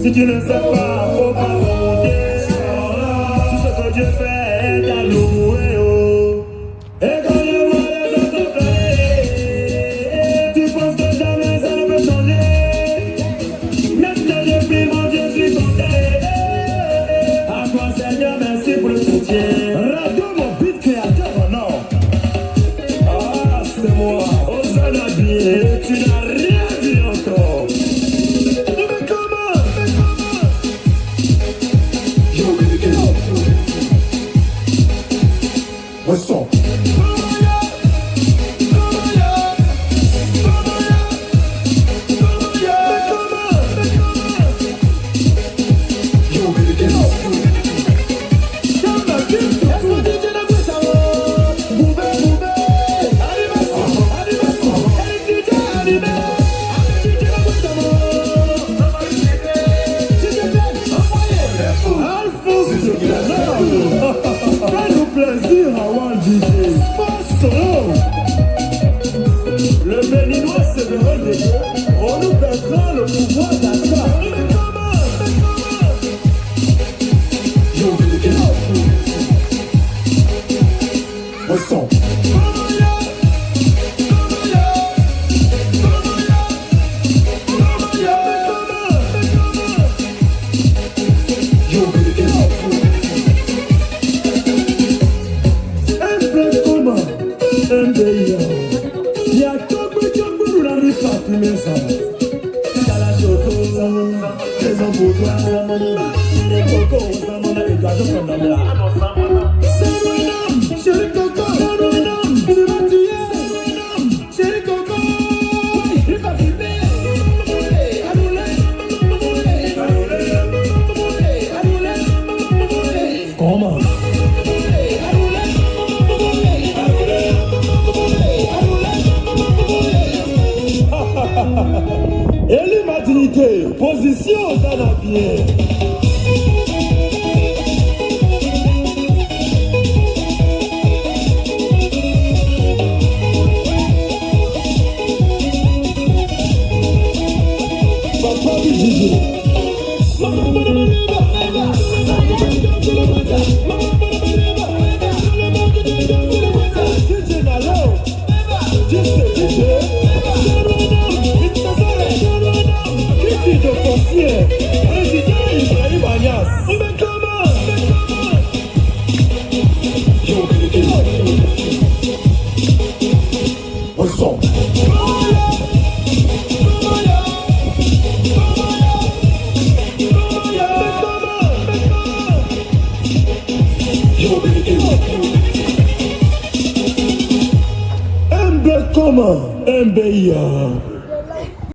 Si tu ne sais pas, faut pas demander. Tout ce que Dieu fait est à louer. Oh. Et quand je vois les autres pleurer, tu penses que jamais ça ne peut changer. Maintenant je prie mon Dieu, je suis tombé. À toi Seigneur, merci pour le soutien. Radio mon beat créateur, non. Ah, c'est moi, Osana bien, tu n'as rien vu encore. Mais comment? Yo, baby, get up. What's up? Fais-nous plaisir à Wandi. Le béninois sévérin de Dieu, on nous perdra le pouvoir d'achat. Mais comment? Yo, baby, get up. What's up? Il y a tout la rue par tous mes hommes. Scala choco, raison pour toi. Les cocos, ça m'en a également comme la là. C'est mon homme, chéri coco. C'est mon homme, tu vas tuer. Chéri coco, il va vibrer. Comment? Et l'imaginité, position dans la bière. Papa du Gigi. Comment? MBA.